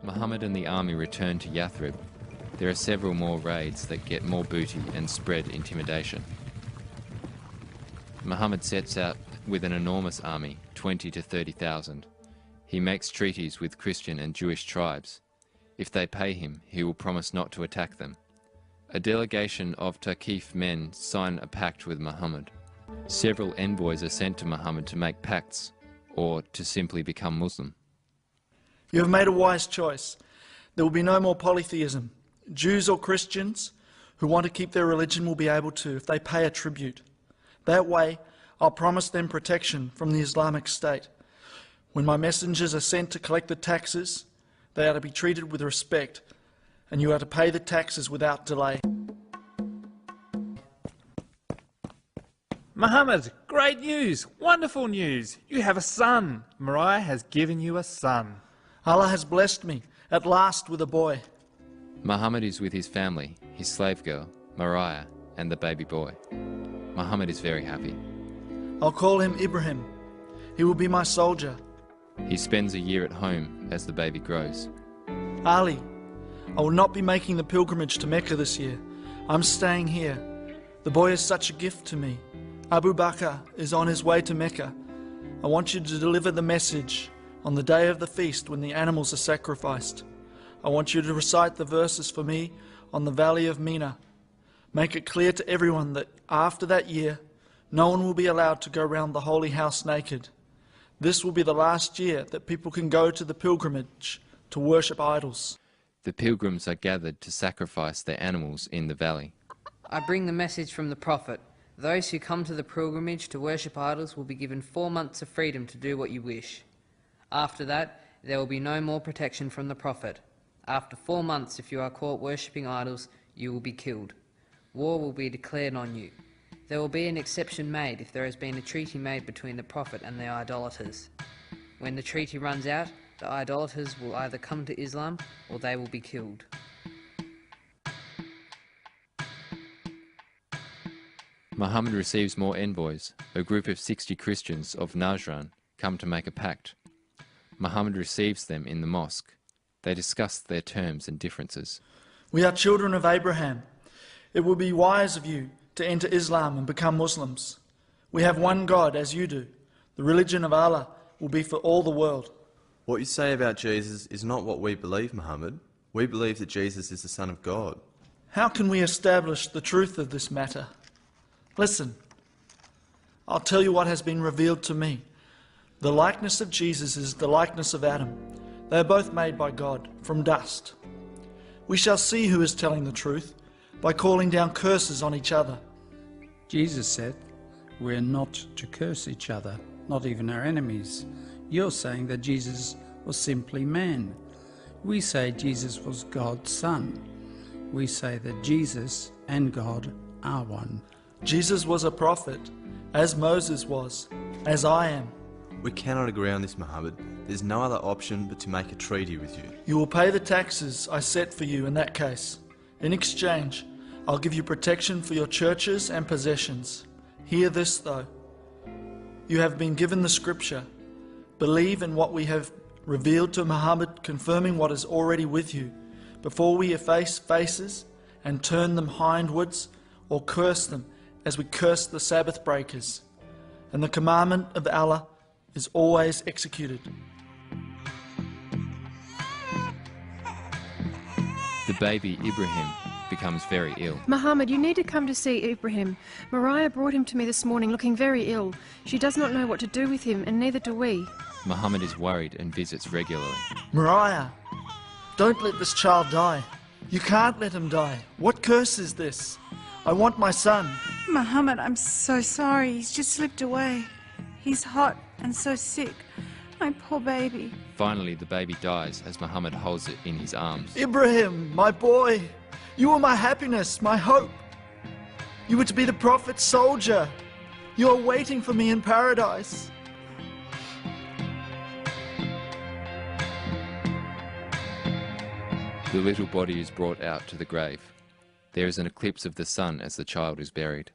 Muhammad and the army return to Yathrib, there are several more raids that get more booty and spread intimidation. Muhammad sets out with an enormous army, 20 to 30,000. He makes treaties with Christian and Jewish tribes. If they pay him, he will promise not to attack them. A delegation of Taqif men sign a pact with Muhammad. Several envoys are sent to Muhammad to make pacts, or to simply become Muslim. You have made a wise choice. There will be no more polytheism. Jews or Christians who want to keep their religion will be able to if they pay a tribute. That way, I'll promise them protection from the Islamic State. When my messengers are sent to collect the taxes, they are to be treated with respect, and you are to pay the taxes without delay. Muhammad, great news, wonderful news. You have a son. Mariah has given you a son. Allah has blessed me, at last, with a boy. Muhammad is with his family, his slave girl, Mariah, and the baby boy. Muhammad is very happy. I'll call him Ibrahim. He will be my soldier. He spends a year at home as the baby grows. Ali, I will not be making the pilgrimage to Mecca this year. I'm staying here. The boy is such a gift to me. Abu Bakr is on his way to Mecca. I want you to deliver the message on the day of the feast when the animals are sacrificed. I want you to recite the verses for me on the valley of Mina. Make it clear to everyone that after that year, no one will be allowed to go round the holy house naked. This will be the last year that people can go to the pilgrimage to worship idols. The pilgrims are gathered to sacrifice their animals in the valley. I bring the message from the Prophet. Those who come to the pilgrimage to worship idols will be given 4 months of freedom to do what you wish. After that, there will be no more protection from the Prophet. After 4 months, if you are caught worshipping idols, you will be killed. War will be declared on you. There will be an exception made if there has been a treaty made between the Prophet and the idolaters. When the treaty runs out, the idolaters will either come to Islam or they will be killed. Muhammad receives more envoys. A group of 60 Christians of Najran come to make a pact. Muhammad receives them in the mosque. They discuss their terms and differences. We are children of Abraham. It will be wise of you to enter Islam and become Muslims. We have one God as you do. The religion of Allah will be for all the world. What you say about Jesus is not what we believe, Muhammad. We believe that Jesus is the Son of God. How can we establish the truth of this matter? Listen, I'll tell you what has been revealed to me. The likeness of Jesus is the likeness of Adam. They are both made by God, from dust. We shall see who is telling the truth by calling down curses on each other. Jesus said, we're not to curse each other, not even our enemies. You're saying that Jesus was simply man. We say Jesus was God's son. We say that Jesus and God are one. Jesus was a prophet, as Moses was, as I am. We cannot agree on this, Muhammad. There's no other option but to make a treaty with you. You will pay the taxes I set for you in that case. In exchange, I'll give you protection for your churches and possessions. Hear this, though. You have been given the scripture. Believe in what we have revealed to Muhammad, confirming what is already with you, before we efface faces and turn them hindwards, or curse them as we curse the Sabbath breakers. And the commandment of Allah is always executed. The baby Ibrahim becomes very ill. Muhammad, you need to come to see Ibrahim. Mariah brought him to me this morning looking very ill. She does not know what to do with him, and neither do we. Muhammad is worried and visits regularly. Mariah, don't let this child die. You can't let him die. What curse is this? I want my son. Muhammad, I'm so sorry. He's just slipped away. He's hot and so sick. My poor baby. Finally, the baby dies as Muhammad holds it in his arms. Ibrahim, my boy, you were my happiness, my hope. You were to be the Prophet's soldier. You are waiting for me in paradise. The little body is brought out to the grave. There is an eclipse of the sun as the child is buried.